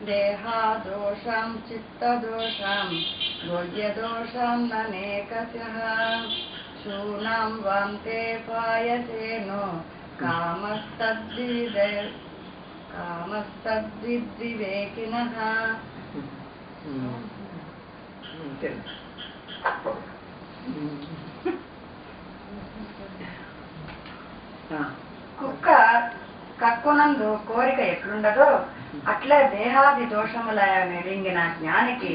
దేహాదోషం చిత్తదోషం భోగ్యదోషం ననేకశః శూనాం వంతే పాయసేనో కామస్తద్వివేకినః. కుక్క కక్కునందు కోరిక ఎట్లుండదో అట్లే దేహాది దోషముల నిరింగిన జ్ఞానికి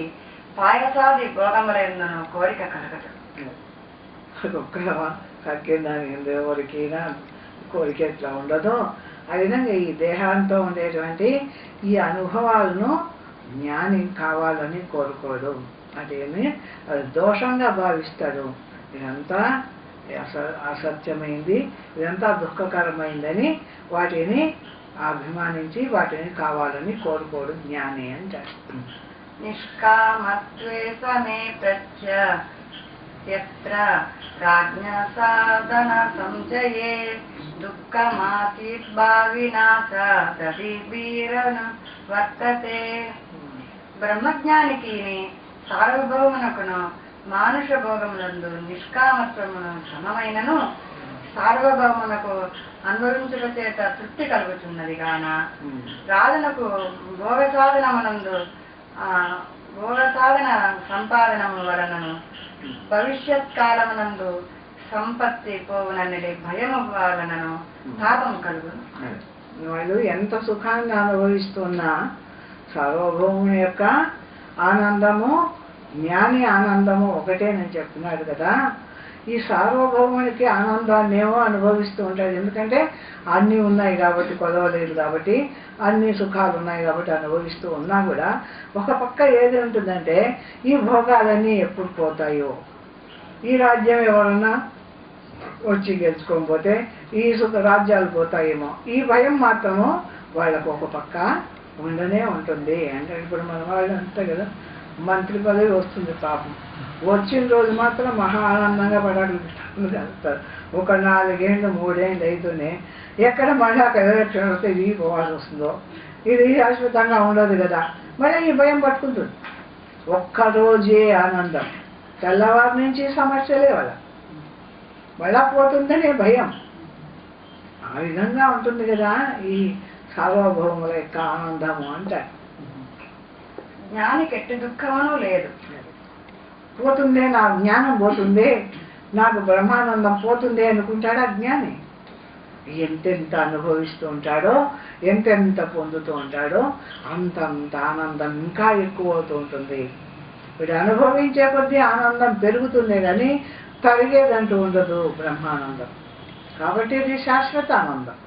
పాయసాది భోగములందును కోరిక కలగదు. కుక్క కక్కిందని ఎవరికైనా కోరిక ఎట్లా ఉండదో ఆ విధంగా ఈ దేహంతో ఉండేటువంటి ఈ అనుభవాలను జ్ఞాని కావాలని కోరుకోడు. అదేమి అది దోషంగా భావిస్తాడు. ఇదంతా అసత్యమైంది, ఇదంతా దుఃఖకరమైందని వాటిని అభిమానించి వాటిని కావాలని కోరుకోడు జ్ఞాని అంటారు. నిష్కామత్వే సమే ప్రత్యత్ర ప్రాజ్ఞ సాధన సంచయే దుఃఖమాసీత్ భావినాశ తదిబీరను వర్తతే. బ్రహ్మజ్ఞానికి సార్వభౌమునకును మానుష భోగములందు నిష్కామత్వమును సమమైనను సార్వభౌమునకు అనుభవించుట చేత తృప్తి కలుగుతున్నది గాన రాజునకు భోగసాధన సంపాదనము వలనను భవిష్యత్ కాలమునందు సంపత్తి పోవునని భయము వలనను పాపం కలుగును. వాళ్ళు ఎంత సుఖాన్ని అనుభవిస్తున్నా సార్వభౌముని యొక్క ఆనందము జ్ఞాని ఆనందము ఒకటేనని చెప్తున్నాడు కదా. ఈ సార్వభౌమునికి ఆనందాన్ని ఏమో అనుభవిస్తూ ఉంటాడు. ఎందుకంటే అన్నీ ఉన్నాయి కాబట్టి, కొదవలేదు కాబట్టి, అన్ని సుఖాలు ఉన్నాయి కాబట్టి అనుభవిస్తూ ఉన్నా కూడా ఒక పక్క ఏది ఉంటుందంటే ఈ భోగాలన్నీ ఎప్పుడు పోతాయో, ఈ రాజ్యం ఎవరన్నా వచ్చి గెలుచుకోకపోతే ఈ రాజ్యాలు పోతాయేమో, ఈ భయం మాత్రము వాళ్ళకు ఒక పక్క ఉండనే ఉంటుంది. అంటే ఇప్పుడు మన వాళ్ళు అంతే కదా, మంత్రి పదవి వస్తుంది పాపం, వచ్చిన రోజు మాత్రం మహా ఆనందంగా పడాలి కలుగుతారు. ఒక 4 ఏళ్ళు 3 ఏళ్ళు అయితేనే ఎక్కడ మళ్ళీ అక్కడ ఎలక్షన్ వస్తే ఇది పోవాల్సి వస్తుందో, ఇది శాశ్వతంగా ఉండదు కదా, మళ్ళీ ఈ భయం పట్టుకుంటుంది. ఒక్కరోజే ఆనందం, తెల్లవారి నుంచి సమస్యలే వాళ్ళ మళ్ళా పోతుందనే భయం. ఆ విధంగా ఉంటుంది కదా ఈ సార్వభౌముల యొక్క ఆనందము అంటారు. జ్ఞానికి ఎట్టి దుఃఖమును లేదు. పోతుందే, నా జ్ఞానం పోతుందే, నాకు బ్రహ్మానందం పోతుందే అనుకుంటాడు ఆ జ్ఞాని. ఎంతెంత అనుభవిస్తూ ఉంటాడో, ఎంతెంత పొందుతూ ఉంటాడో అంతంత ఆనందం ఇంకా ఎక్కువ అవుతూ ఉంటుంది. వీడు అనుభవించే కొద్దీ ఆనందం పెరుగుతుంది కానీ తరిగేదంటూ ఉండదు బ్రహ్మానందం. కాబట్టి ఇది శాశ్వత ఆనందం.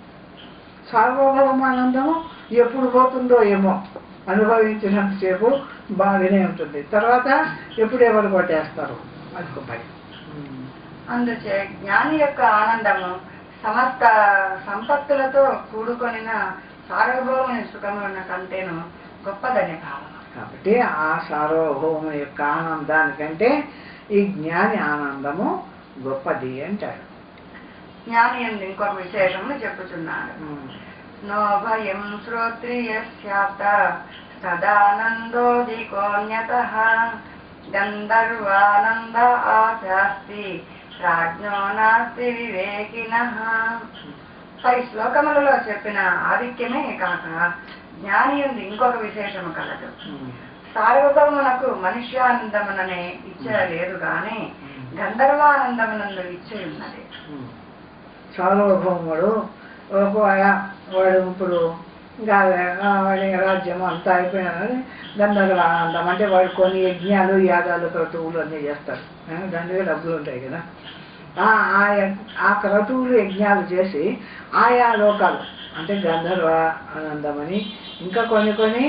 సార్వభౌమానందము ఎప్పుడు పోతుందో ఏమో, అనుభవించినంతసేపు బాగానే ఉంటుంది, తర్వాత ఎప్పుడు ఎవరు కొట్టేస్తారు అదొక భయం. అందుచే జ్ఞాని యొక్క ఆనందము సమస్త సంపత్తులతో కూడుకొనిన సార్వభౌముని సుఖమున్న కంటేను గొప్పదనే భావన. కాబట్టి ఆ సార్వభౌము యొక్క ఆనందానికంటే ఈ జ్ఞాని ఆనందము గొప్పది అంటాడు. జ్ఞాని అని ఇంకొక విశేషమును చెప్పుచున్నాడు. నో భయం శ్రోత్రియస్యాత సదానందోదికోన్యతః గంధర్వానంద ఆశాస్తి రాజ్ఞో నాస్తి వివేకినః. పై శ్లోకములలో చెప్పిన ఆధిక్యమే కాక జ్ఞాని ఉంది ఇంకొక విశేషము కలదు. సార్వభౌమునకు మనుష్యానందముననే ఇచ్చ లేదు గాని గంధర్వానందమునందు ఇచ్చ ఉన్నది. సార్వభౌముడు వాడు ఇప్పుడు వాడి రాజ్యం అంతా అయిపోయినా గంధర్వ ఆనందం అంటే వాడు కొన్ని యజ్ఞాలు యాగాలు క్రతువులు అన్నీ చేస్తారు. దానికి డబ్బులు ఉంటాయి కదా, ఆ క్రతువులు యజ్ఞాలు చేసి ఆయా లోకాలు అంటే గంధర్వ ఆనందం అని ఇంకా కొన్ని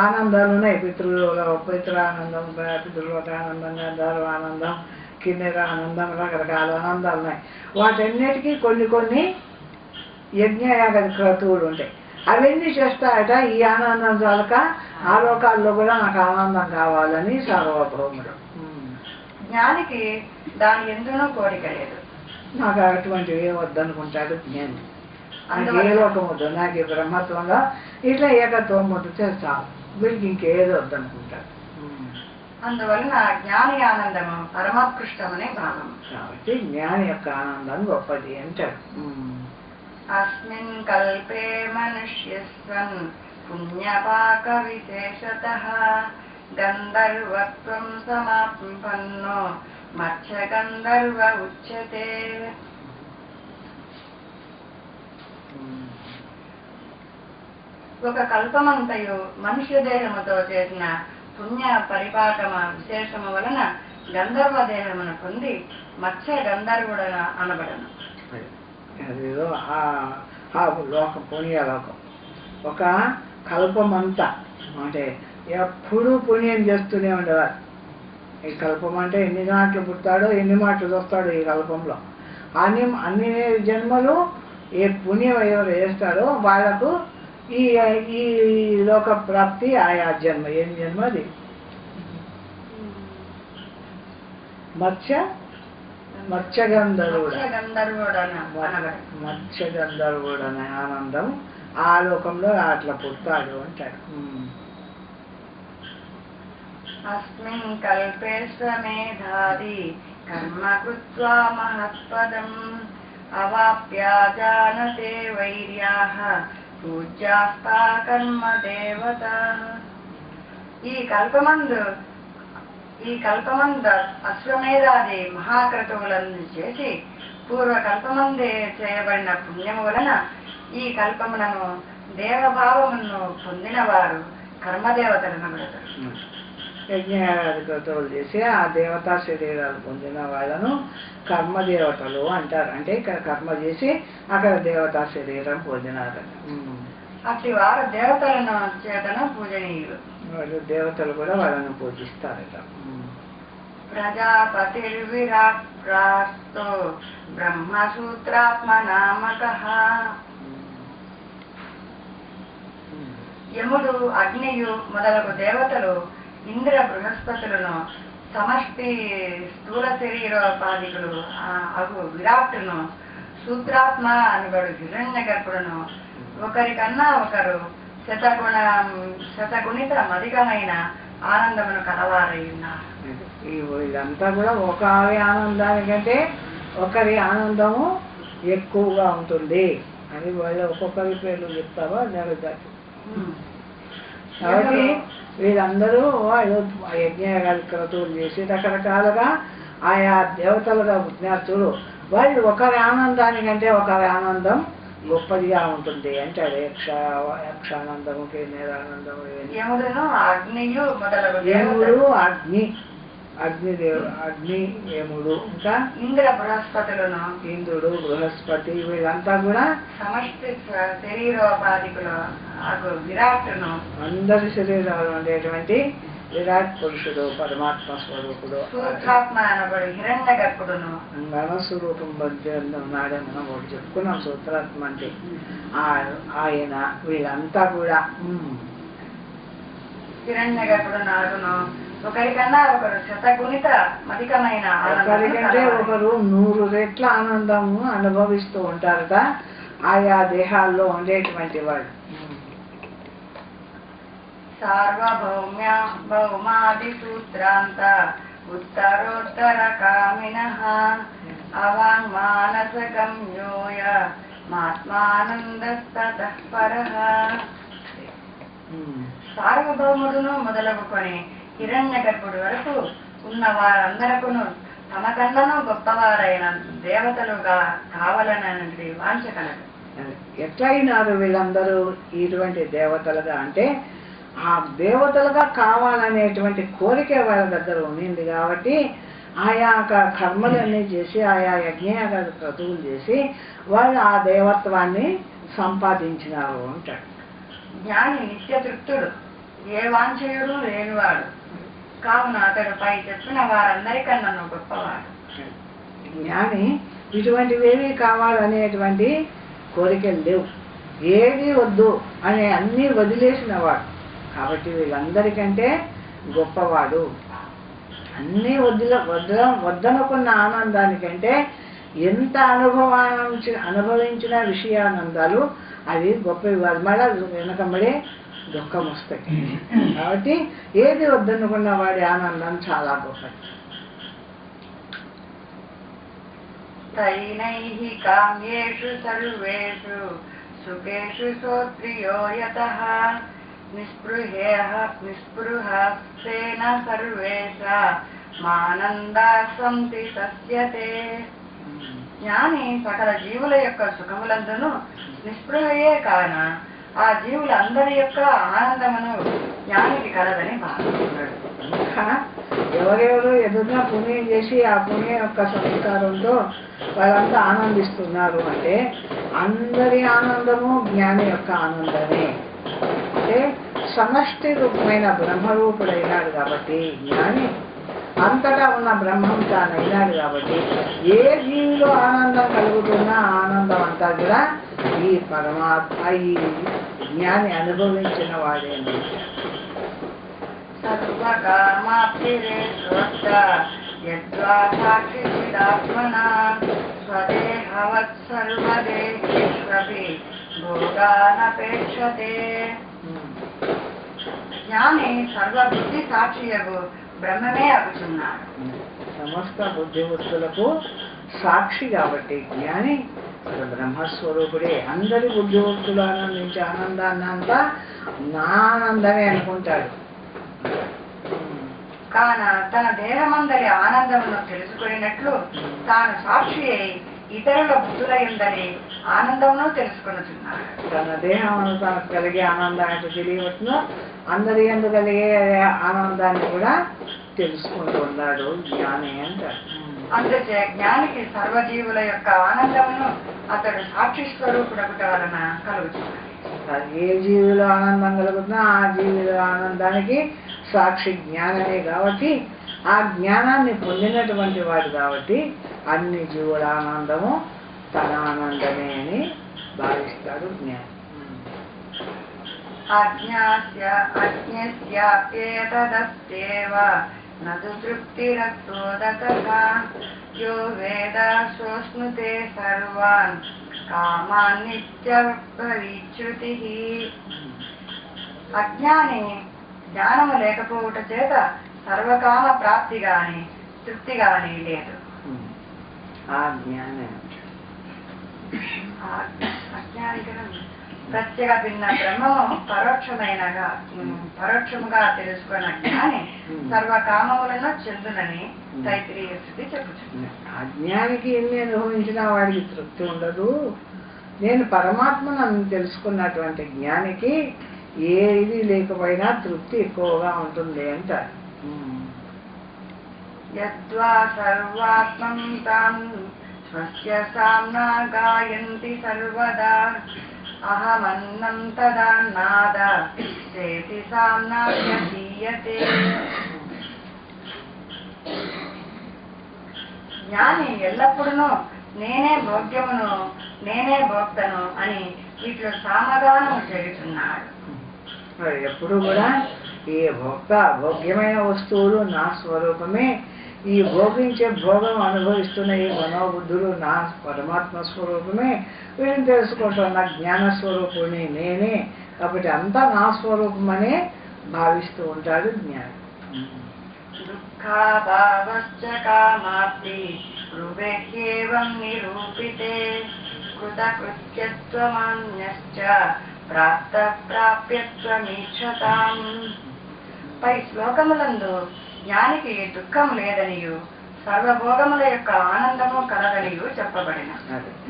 ఆనందాలు ఉన్నాయి. పితృఆనందం, పితృలోక ఆనందం, గంధర్వ ఆనందం, కిన్నెర ఆనందం, రకరకాల ఆనందాలు ఉన్నాయి. వాటన్నిటికీ కొన్ని యజ్ఞయాగ క్రతువులు ఉంటాయి. అవన్నీ చేస్తాయట. ఈ ఆనందం చాలక ఆ లోకాల్లో కూడా నాకు ఆనందం కావాలని సార్వభౌముడు. జ్ఞానికి దాని ఎందునో కోరిక లేదు. నాకు అటువంటివి వద్దనుకుంటాడు జ్ఞాని. నాకు ఏ లోకం వద్దు, నాకు ఈ బ్రహ్మత్వంలో ఇట్లా ఏకత్వం వద్దు చాలు, వీళ్ళకి ఇంకేదో వద్దనుకుంటారు. అందువలన జ్ఞాని ఆనందము పరమోత్కృష్టమనే భావం. కాబట్టి జ్ఞాని యొక్క ఆనందం గొప్పది అంటారు. అస్మిన్ కల్పే మనుష్యస్వన్ పుణ్యపాక విశేషతః గంధర్వత్వం సమాపన్నో మత్స్య గంధర్వ ఉచ్యతే. ఒక కల్పమంతయు మనుష్య దేహముతో చేసిన పుణ్య పరిపాకమ విశేషము వలన గంధర్వ దేహమును పొంది మత్స్య గంధర్వుడన అనబడను. అదేదో ఆ లోకం పుణ్యలోకం ఒక కల్పమంతా అంటే ఎప్పుడూ పుణ్యం చేస్తూనే ఉండేవారు. ఈ కల్పం అంటే ఎన్ని నాట్లు పుడతాడో ఎన్ని మాటలు వస్తాడో ఈ కల్పంలో అన్ని జన్మలు ఏ పుణ్యం ఎవరు చేస్తారో వాళ్లకు ఈ ఈ లోక ప్రాప్తి ఆయా జన్మ. ఏం జన్మ అది? మత్స్యగంధర్వుడు అనే ఆనందం ఆ లోకంలో అట్లా పుడతాడు అంటాడు. అస్మిన్ కల్పే స్వమేధాది కర్మ కృత్వా మహత్పదం అవాప్యాజానతే వైర్యాః పూజ్యాస్తా కర్మ దేవతాః. ఈ కల్పమందు అశ్వమేధాది మహాక్రతువులను చేసి పూర్వకల్పమందే చేయబడిన పుణ్యము వలన ఈ కల్పములను దేవభావమును పొందిన వారు కర్మదేవతలను పెడతారు. యజ్ఞాది క్రతువులు చేసి ఆ దేవతా శరీరాలు పొందిన వాళ్ళను కర్మదేవతలు అంటారు. అంటే ఇక్కడ కర్మ చేసి అక్కడ దేవతా శరీరం పొందినారు. అట్టి వారు దేవతలను చేతను పూజనీయులు. వాళ్ళు దేవతలు కూడా వాళ్ళను పూజిస్తారట. ప్రజాపతిర్విరాట్రాస్తో బ్రహ్మసూత్రాత్మ నామకః. యముడు అగ్నియు మొదలగు దేవతలు ఇంద్ర బృహస్పతులను సమష్టి స్థూల శరీరోపాధికులు అగు విరాట్టును సూత్రాత్మ అనబడు హిరణ్య గర్భుడును ఒకరికన్నా ఒకరు శతగుణిత అధికమైన ఆనందమును కలవారై ఉన్నారు. వీళ్ళంతా కూడా ఒకరి ఆనందానికంటే ఒకరి ఆనందము ఎక్కువగా ఉంటుంది అని వాళ్ళు ఒక్కొక్కరి పేర్లు చెప్తావా జరుగుతారు. కాబట్టి వీళ్ళందరూ వాళ్ళు యజ్ఞాలు క్రతువులు చేసి రకరకాలుగా ఆయా దేవతలుగా విజ్ఞాతులు వాళ్ళు ఒకరి ఆనందానికంటే ఒకరి ఆనందం గొప్పదిగా ఉంటుంది అంటాడు. యక్షానందము కేనేరానందము. యముడు అగ్ని యముడు ఇంకా ఇంద్రుడు బృహస్పతి వీళ్ళంతా కూడా సమష్టి శరీరోపాధికులు విరాట్టును అందరి శరీరాలు ఉండేటువంటి విరాట్ పురుషుడు పరమాత్మ స్వరూపుడు సూత్రాత్మ అనబడు హిరణ్య గర్భుడును ఘనస్వరూపం ఉన్నాడే మనం ఒకటి చెప్పుకున్నాం. సూత్రాత్మ అంటే ఆయన వీళ్ళంతా కూడా హిరణ్య గర్భుడు నాడును ఒకరికన్నా ఒకరు శతగుణిత అధికమైన ఒకరికంటే ఒకరు 100 రెట్ల ఆనందము అనుభవిస్తూ ఉంటారట ఆయా దేహాల్లో ఉండేటువంటి వాళ్ళు. సార్వభౌమ్య భౌమాది సూత్రాంత ఉత్తరోత్తర కామినః అవాంగ్మానసగమ్యోయ మాత్మానందస్తతః పరః. సార్వభౌముడును మొదలుకొని హిరణ్య గర్భుడు వరకు ఉన్న వారందరకును తమకన్నను గొప్పవారైన దేవతలుగా కావాలనే వాంఛ కలదు. ఎట్లయినారు వీళ్ళందరూ ఇటువంటి దేవతలుగా అంటే ఆ దేవతలుగా కావాలనేటువంటి కోరిక వాళ్ళ దగ్గర ఉండింది కాబట్టి ఆయా కర్మలన్నీ చేసి ఆయా యజ్ఞాల క్రతువులు చేసి వాళ్ళు ఆ దేవత్వాన్ని సంపాదించినారు అంటాడు. జ్ఞాని నిత్యతృప్తుడు, ఏ వాంఛయుడు లేనివాడు కావున అతడు పై చెప్పిన వారందరికన్నా గొప్పవాడు. జ్ఞాని ఇటువంటివేవి కావాలనేటువంటి కోరికలు లేవు, ఏది వద్దు అనే అన్నీ వదిలేసినవాడు కాబట్టి వీళ్ళందరికంటే గొప్పవాడు. అన్నీ వద్దనుకున్న ఆనందానికంటే ఎంత అనుభవించిన విషయానందాలు అవి గొప్పవి కాదు, మళ్ళా వెనకబడే దుఃఖం వస్తాయి. కాబట్టి ఏది వద్దనుకున్న వాడి ఆనందం చాలా గొప్పది. తైనైః కామ్యేషు సర్వేషు సుఖేషు సోత్రియో యతః నిస్పృహస్సేన సర్వేషా మానందా సంతి తస్యతే. జ్ఞాని సకల జీవుల యొక్క సుఖములందును నిస్పృహయే కాన ఆ జీవులందరి యొక్క ఆనందమును జ్ఞానికి కలదని భావిస్తున్నాడు. ఎవరెవరు ఎదురుగా పుణ్యం చేసి ఆ పుణ్యం యొక్క సంస్కారంతో వాళ్ళంతా ఆనందిస్తున్నారు అంటే అందరి ఆనందము జ్ఞాని యొక్క ఆనందమే. అంటే సమష్టి రూపమైన బ్రహ్మరూపుడైనాడు కాబట్టి జ్ఞాని అంతటా ఉన్న బ్రహ్మం తానైనాడు కాబట్టి ఏ జీవిలో ఆనందం కలుగుతున్నా ఆనందం అంతా కూడా ఈ పరమాత్మ ఈ జ్ఞాని అనుభవించిన వాడేనా. సర్వకామాప్తిరేశ్వస్య యద్వా సాక్షిచిదాత్మనా స్వదేహవత్ సర్వదేహేష్వపి భోగానపేక్షతే. జ్ఞాని సర్వబుద్ధి సాక్షియగు బ్రహ్మమే అగుచున్నాడు. సమస్త బుద్ధివృత్తులకు సాక్షి కాబట్టి జ్ఞాని బ్రహ్మస్వరూపుడే. అందరి బుద్ధివృత్తులు ఆనందించే ఆనందాన్ని అంతా నా ఆనందమే అనుకుంటాడు. కాన తన దేహమందరి ఆనందమును తెలుసుకున్నట్లు తాను సాక్షి అయి ఇతరుల బుద్ధులయుందని ఆనందమును తెలుసుకొనుచున్నాడు. తన దేహం తనకు కలిగే ఆనందాన్ని తెలియవచ్చును, అందరి యందు కలిగే ఆనందాన్ని కూడా తెలుసుకుంటూ ఉన్నాడు జ్ఞాని అంటారు. అందుచే జ్ఞానికి సర్వజీవుల యొక్క ఆనందమును అతడు సాక్షి స్వరూపుడగుట వలన కలుగుతున్నాడు. ఏ జీవిలో ఆనందం కలుగుతున్నా ఆ జీవిలో ఆనందానికి సాక్షి జ్ఞానమే కాబట్టి ఆ జ్ఞానాన్ని పొందినటువంటి వాడు కాబట్టి అన్ని జీవుల ఆనందము తన ఆనందమే అని భావిస్తాడు జ్ఞాని. అజ్ఞస్యేతదస్యేవ నదు తృప్తిరస్తోదతః యో వేద సోష్ణుతే సర్వాన్ కామాన్ నిత్యభవిచ్యుతిః. అజ్ఞాని జ్ఞానము లేకపోవుట చేత సర్వకామ ప్రాప్తి గాని తృప్తి గాని లేదు. ఆ జ్ఞానం అజ్ఞానికి ప్రత్యేక భిన్న బ్రహ్మము పరోక్షముగా తెలుసుకున్న జ్ఞాని సర్వకామములను చెందునని తైత్రీయ స్థితి చెప్పుచుంది. అజ్ఞానికి ఎన్ని అనుభవించినా వాడికి తృప్తి ఉండదు. నేను పరమాత్మను తెలుసుకున్నటువంటి జ్ఞానికి ఏది లేకపోయినా తృప్తి ఎక్కువగా ఉంటుంది అంటారు. యద్వా సర్వాత్మం తాం స్వస్య సామ్నా గాయంతి సర్వదా అహమన్నం తదాన్నాద చేతి సామ్నాయతే. జ్ఞాని ఎల్లప్పుడూ నేనే భోగ్యమును నేనే భోక్తను అని వీటిలో సామగానము చేయుచున్నాడు. ఎప్పుడు కూడా ఈ భోక్త భోగ్యమైన వస్తువులు నా స్వరూపమే, ఈ భోగించే భోగం అనుభవిస్తున్న ఈ మనోబుద్ధులు నా పరమాత్మ స్వరూపమే, వీటిని తెలుసుకుంటున్న జ్ఞాన స్వరూపుని నేనే కాబట్టి అంతా నా స్వరూపమనే భావిస్తూ ఉంటాడు జ్ఞాని. దుఃఖాభావశ్చ కామాప్తి రువేహ్యేవం నిరూపితే కృతకృత్యత్వమాన్యశ్చ ప్రాప్త ప్రాప్యత్వమీక్షతాం. పై శ్లోకములందు జ్ఞానికి దుఃఖం లేదనియు సర్వభోగముల యొక్క ఆనందము కలదనియు చెప్పబడిన.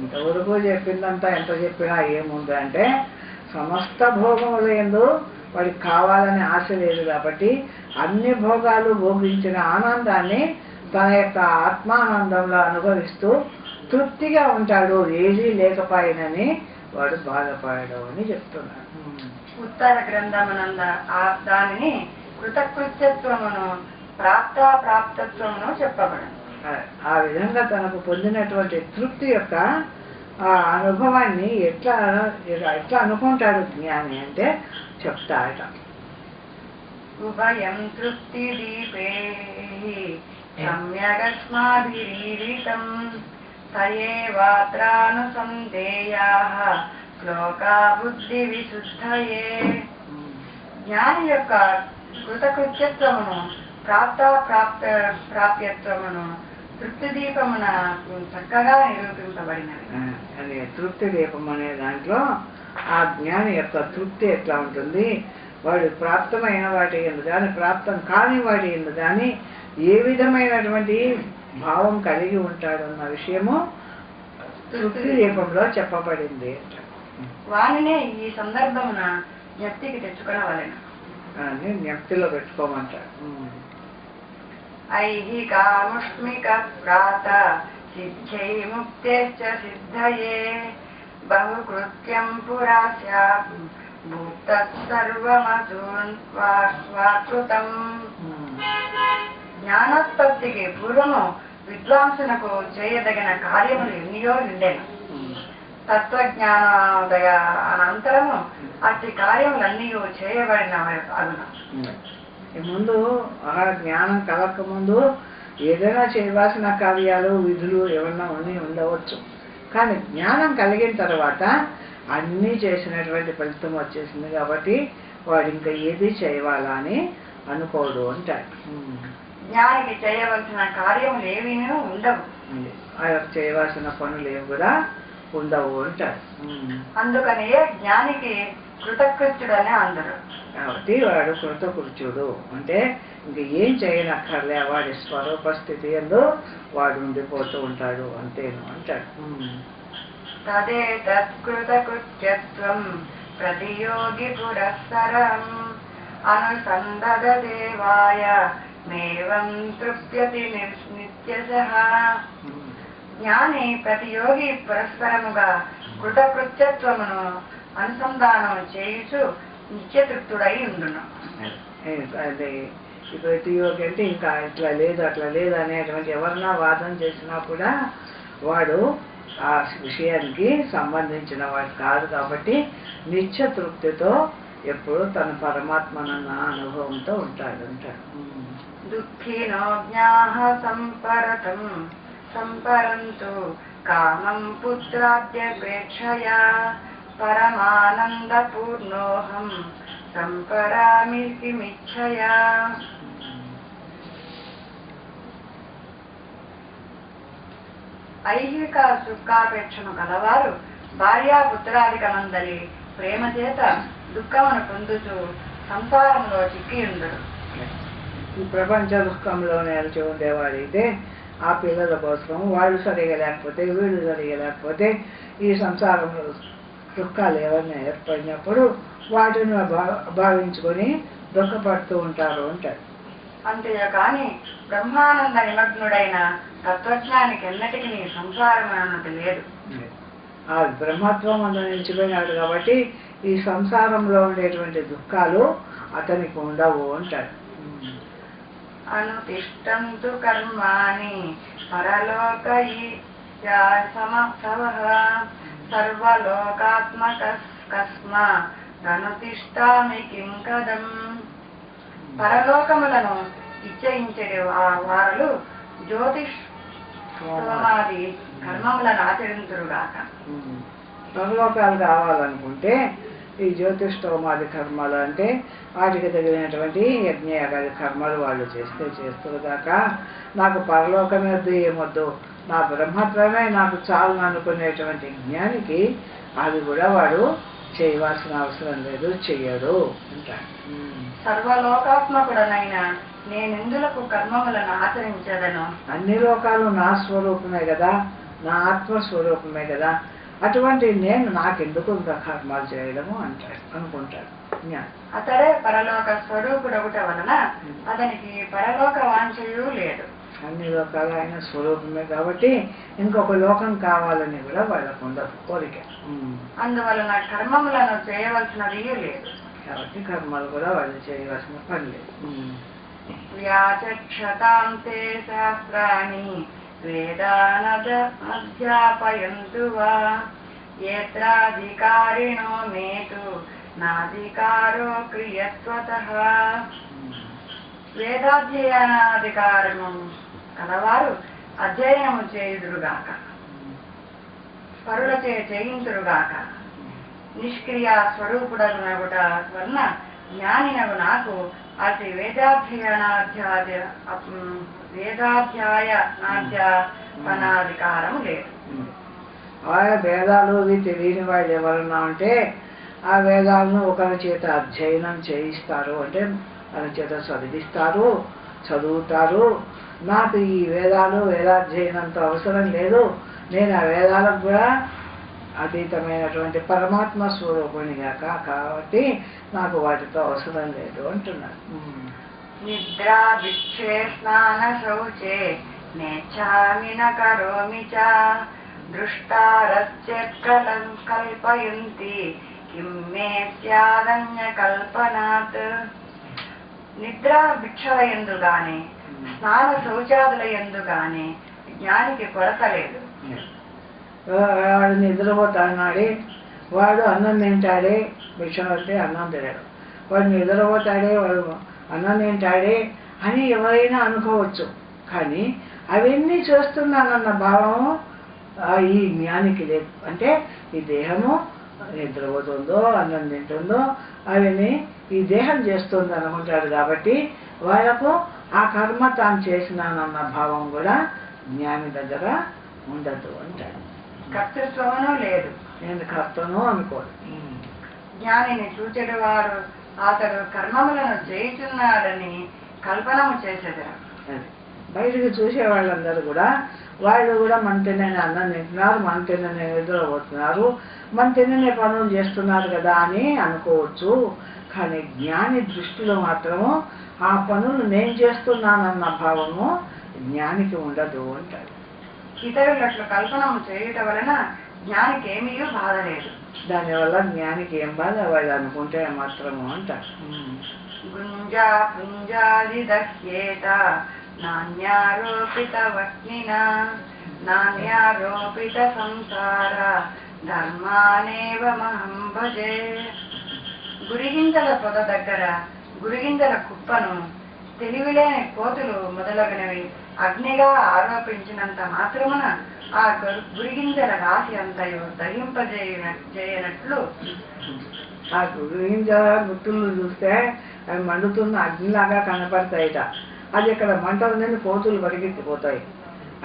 ఇంతవరకు చెప్పిందంతా ఎంత చెప్పినా ఏముంది అంటే సమస్త భోగముల యందు వాడికి కావాలని ఆశ లేదు కాబట్టి అన్ని భోగాలు భోగించిన ఆనందాన్ని తన యొక్క ఆత్మానందంలో అనుభవిస్తూ తృప్తిగా ఉంటాడు. ఏదీ లేకపోయినని వాడు బాధపడడు అని చెప్తున్నాడు. ఉత్తర గ్రంథమునంద దానిని కృతకృత్యత్వమును ప్రాప్తత్వమును చెప్పబడను. ఆ విధంగా తనకు పొందినటువంటి తృప్తి యొక్క ఆ అనుభవాన్ని ఎట్లా అనుకుంటాడు జ్ఞాని అంటే చెప్తాడట. ఉభయం తృప్తి దీపే సమ్యగస్మాభిరీరితం తయేవాత్రానుసంధేయాః శ్లోకా బుద్ధి విశుద్ధయే. జ్ఞాని యొక్క కృతకృత్యత్వమును ప్రాప్యత్వమును తృప్తి దీపమున చక్కగా నిరూపింపబడినవి. అదే తృప్తి దీపం అనే దాంట్లో ఆ జ్ఞాని యొక్క తృప్తి ఎట్లా ఉంటుంది, వాడు ప్రాప్తమైన వాటి ఎందు కానీ ప్రాప్తం కాని వాటి ఎందు కానీ ఏ విధమైనటువంటి భావం కలిగి ఉంటాడన్న విషయము తృప్తి దీపంలో చెప్పబడింది. వానినే ఈ సందర్భమున జ్ఞప్తికి తెచ్చుకోవలెను అని జ్ఞప్తిలో పెట్టుకోమంటాడు. ఐహికాముష్మిక ప్రాత సిద్ధై ముక్తేశ్చ సిద్ధయే బహుకృత్యం పురా స్యాత్ భూతసర్వమసూన్వాకృతం. జ్ఞానోత్పత్తికి పూర్వము విద్వాంసునకు చేయదగిన కార్యములు ఎన్నియో ఉండేను. తత్వజ్ఞానోదయ అనంతరము అట్టి కార్యములన్నీ చేయబడిన అగును. ముందు ఆ జ్ఞానం కలక ముందు ఏదైనా చేయవలసిన కార్యాలు విధులు ఏమన్నా ఉండవచ్చు. కానీ జ్ఞానం కలిగిన తర్వాత అన్నీ చేసినటువంటి ఫలితం వచ్చేసింది కాబట్టి వాడు ఇంకా ఏది చేయవాలా అని అనుకోడు అంటాడు. జ్ఞానికి చేయవలసిన కార్యములు ఏమీ ఉండవు, ఆయనకు చేయవలసిన పనులు ఏమి కూడా ఉండవు అంటాడు. అందుకనే జ్ఞానికి కృతకృత్యుడనే అందరు. కాబట్టి వాడు కృతకృత్యుడు అంటే ఇంక ఏం చేయనక్కర్లే, వాడి స్వరూపస్థితి ఎందు వాడు ఉండిపోతూ ఉంటాడు అంతేను అంటాడు. తదే తత్కృతకృత్యత్వం ప్రతియోగి పురస్సరం అనుసందదేవాయ మేవం తృప్యతి నిత్యశః. జ్ఞాని ప్రతియోగి పురస్పరముగా కృతకృత్యత్వమును అనుసంధానం చేయుచు నిత్యతృప్తుడై ఉండును. అదే ప్రతియోగి అంటే ఇంకా ఇట్లా లేదు అట్లా లేదు అనేటువంటి ఎవరన్నా వాదన చేసినా కూడా వాడు ఆ విషయానికి సంబంధించిన వాడు కాదు కాబట్టి నిత్య తృప్తితో ఎప్పుడు తన పరమాత్మనన్న అనుభవంతో ఉంటాడు అంటాడు. దుఃఖినో జ్ఞాః సంపరతం సంపరంతు కామం పుత్రాద్యపేక్షయా పరమానందపూర్ణోహం సంపరామి కిమిచ్ఛయా. ఐహిక సుఖాపేక్షను కలవారు భార్యాపుత్రాదికమందలి ప్రేమ చేత దుఃఖమును పొందుచు సంసారంలో చిక్కియుందుడు. ఈ ప్రపంచ దుఃఖంలో నిలిచి ఉండేవాడైతే ఆ పిల్లల కోసం వాళ్ళు సరిగా లేకపోతే వీళ్ళు సరిగా లేకపోతే ఈ సంసారంలో దుఃఖాలు ఏవైనా ఏర్పడినప్పుడు వాటిని భావించుకొని దుఃఖపడుతూ ఉంటారు అంటారు. అంతేకాని బ్రహ్మానంద నిమగ్నుడైన తత్వజ్ఞానికి ఎన్నటికీ నీ సంసారం అన్నది లేదు. ఆ బ్రహ్మత్వం అందు నిలిచిపోయినాడు కాబట్టి ఈ సంసారంలో ఉండేటువంటి దుఃఖాలు అతనికి ఉండవు అంటాడు. అనుతిష్టంతు కర్మాణి పరలోక సర్వలోకాత్మక కస్మా అనుతిష్టామి కిం కదం. పరలోకములను ఇచ్చయించే వారలు జ్యోతిష్ సోమాది కర్మములను ఆచరించురుగాక. పరలోకాలు కావాలనుకుంటే ఈ జ్యోతిష్టోమాది కర్మలు అంటే వాటికి తగినటువంటి యజ్ఞయాగాది కర్మలు వాళ్ళు చేస్తారు కాక నాకు పరలోకం వద్దు ఏమొద్దు నా బ్రహ్మత్వమే నాకు చాలు అనుకునేటువంటి జ్ఞానికి అది కూడా వాడు చేయవలసిన అవసరం లేదు, చెయ్యడు అంటాడు. సర్వలోకాత్మకుడనైనా నేనెందులకు కర్మములను ఆచరించదను. అన్ని లోకాలు నా స్వరూపమే కదా, నా ఆత్మస్వరూపమే కదా, అటువంటి నేను నాకెందుకు ఇంకా కర్మాలు చేయడము అంటాడు అనుకుంటాడు. అతడే పరలోక స్వరూపుడొకట వలన అతనికి పరలోక వాంఛయు లేదు. అన్ని లోకాలు ఆయన స్వరూపమే కాబట్టి ఇంకొక లోకం కావాలని కూడా వాళ్ళకు ఉండదు కోరిక. అందువలన కర్మములను చేయవలసినది లేదు కాబట్టి కర్మలు కూడా వాళ్ళు చేయవలసిన పని లేదు. వ్యాచక్షతాంతే శాస్త్రాణి వేదానధ్యాపయంతు వా యత్రాధికారిణో మేతు నాధికారో క్రియత్వతః. వేదాధ్యయనాధికారము కలవారు అధ్యయనము చేయుదురుగాక. పరులచే చేయింతురుగాక. నిష్క్రియ స్వరూపుడగునగుట వలన జ్ఞానినగు నాకు అతి వేదాధ్యాయనాధ్యాపనాధికారం లేదు. ఆయా వేదాలు ఇవి తెలియని వాళ్ళు ఎవరన్నా అంటే ఆ వేదాలను ఒకరి చేత అధ్యయనం చేయిస్తారు, అంటే ఒకరి చేత చదివిస్తారు, చదువుతారు. నాకు ఈ వేదాధ్యయనంతో అవసరం లేదు, నేను ఆ వేదాలకు కూడా అతీతమైనటువంటి పరమాత్మ స్వరూపునిగా కాబట్టి నాకు వాటితో అవసరం లేదు అంటున్నాను. నిద్రా భిక్షే స్నాన శౌచే నేచ్ఛామి న కరోమి చ దృష్టారస్యత్కలం కల్పయంతి కిం మే స్యాదన్య కల్పనాత్. నిద్రా భిక్షల యందు గాని స్నాన శౌచాదుల యందు గాని జ్ఞానికి కొరత లేదు. వాడు నిద్రపోతాడే, వాడు అన్నం తింటాడే, భిక్షం వస్తే అన్నం తినడు, వాడు నిద్రపోతాడే, వాడు అన్నం తింటాడే అని ఎవరైనా అనుకోవచ్చు. కానీ అవన్నీ చేస్తున్నానన్న భావము ఈ జ్ఞానికి లేదు. అంటే ఈ దేహము నిద్రపోతుందో అన్నం తింటుందో అవన్నీ ఈ దేహం చేస్తుంది అనుకుంటాడు. కాబట్టి వాళ్ళకు ఆ కర్మ తాను చేసినానన్న భావం కూడా జ్ఞాని దగ్గర ఉండదు అంటాడు. కర్తృత్వమును లేదు, నేను కర్తను అనుకోడు. జ్ఞానిని చూచెడు వారు అతడు కర్మములను చేయుచున్నాడని కల్పనము చేసేదరు. బయటకు చూసే వాళ్ళందరూ కూడా వాళ్ళు కూడా మన తిన్ననే అన్నం తింటున్నారు, మన తిన్ననే నిద్రపోతున్నారు, మన తిన్ననే పనులు చేస్తున్నారు కదా అని అనుకోవచ్చు. కానీ జ్ఞాని దృష్టిలో మాత్రము ఆ పనులు నేను చేస్తున్నానన్న భావము జ్ఞానికి ఉండదు అంటాడు. ఇతరులట్లు కల్పనము చేయుట వలన జ్ఞానికి ఏమీ బాధ లేదు. దానివల్ల జ్ఞానికి ఏం బాధ, వాళ్ళు అనుకుంటే మాత్రము అంటారు. గుంజా పుంజాది దహ్యేత నాణ్యారోపిత వహ్నిన నాణ్యారోపిత సంసార ధర్మానేవ మహం భజే. గురిగింజల పొద దగ్గర గురిగింజల కుప్పను తెలివిలేని కోతులు మొదలగునవి అగ్నిగా ఆరోపించినంత మాత్రమున ఆ గురిగింజల రాశి అంతయు దహింపజేయనట్లు ఆ గురిగింజల గుర్తులు చూస్తే అవి మండుతున్న అగ్నిలాగా కనపడతాయిట. అది ఇక్కడ మంటలు నుండి కోతులు పరిగెత్తిపోతాయి.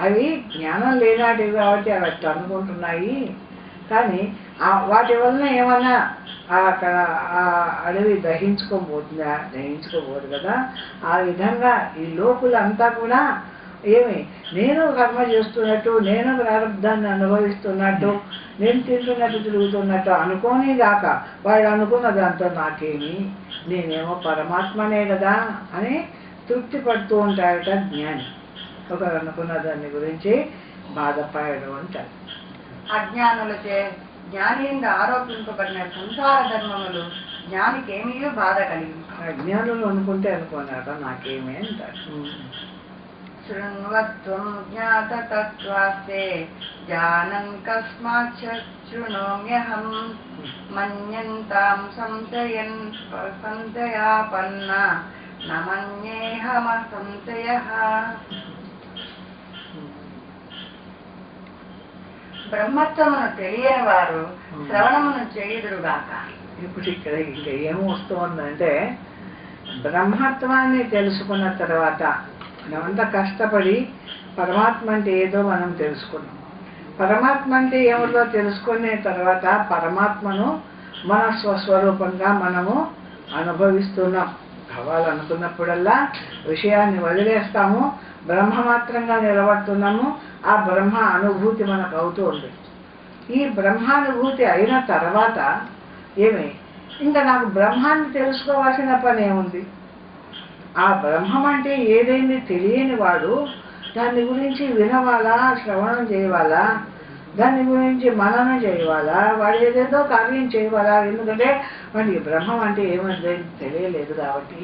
అవి జ్ఞానం లేనాటివి కాబట్టి అవి అట్లా అనుకుంటున్నాయి. కానీ వాటి వలన ఏమన్నా అక్కడ ఆ అడవి దహించుకోబోతుందా? దహించుకోబోదు కదా. ఆ విధంగా ఈ లోకులంతా కూడా ఏమి నేను కర్మ చేస్తున్నట్టు, నేను ప్రారంధాన్ని అనుభవిస్తున్నట్టు, నేను తింటున్నట్టు తిరుగుతున్నట్టు అనుకోని గాక వాళ్ళు అనుకున్న దాంతో నాకేమి, నేనేమో పరమాత్మనే కదా అని తృప్తి పడుతూ ఉంటాడట జ్ఞాని. ఒకరు అనుకున్న దాన్ని గురించి బాధపడడం అంటారు. అజ్ఞానులచే జ్ఞాని యందు ఆరోపింపబడిన సంసార ధర్మములు జ్ఞానికి ఏమీ బాధ కలిగి. అజ్ఞానులు అనుకుంటే అనుకున్నాక నాకేమీ అంటారు. శృణ్వత్వం జ్ఞాత తత్వాస్తే జానన్ కస్మాత్ శృణోమ్యహం మన్యంతాం సంశయాపన్న న మన్యేహమ సంశయః. బ్రహ్మత్వమును తెలియని వారు శ్రవణమును చేయుదురుగాక. ఇప్పుడు ఇక్కడ ఇంకా ఏమి వస్తుందంటే, బ్రహ్మత్వాన్ని తెలుసుకున్న తర్వాత మనమంతా కష్టపడి పరమాత్మ అంటే ఏదో మనం తెలుసుకున్నాం. పరమాత్మ అంటే ఏమిటో తెలుసుకునే తర్వాత పరమాత్మను మన స్వస్వరూపంగా మనము అనుభవిస్తున్నాం. కావాలనుకున్నప్పుడల్లా విషయాన్ని వదిలేస్తాము, బ్రహ్మమాత్రంగా నిలబడుతున్నాము. ఆ బ్రహ్మ అనుభూతి మనకు అవుతూ ఉంది. ఈ బ్రహ్మానుభూతి అయిన తర్వాత ఏమి ఇంకా నాకు బ్రహ్మాన్ని తెలుసుకోవాల్సిన పని ఏముంది? ఆ బ్రహ్మం అంటే ఏదైంది తెలియని వాడు దాని గురించి వినవాలా, శ్రవణం చేయవాలా, దాని గురించి మననం చేయవాలా, వాడు ఏదేదో కార్యం చేయవాలా? ఎందుకంటే వాడికి బ్రహ్మం అంటే ఏమంటే తెలియలేదు కాబట్టి.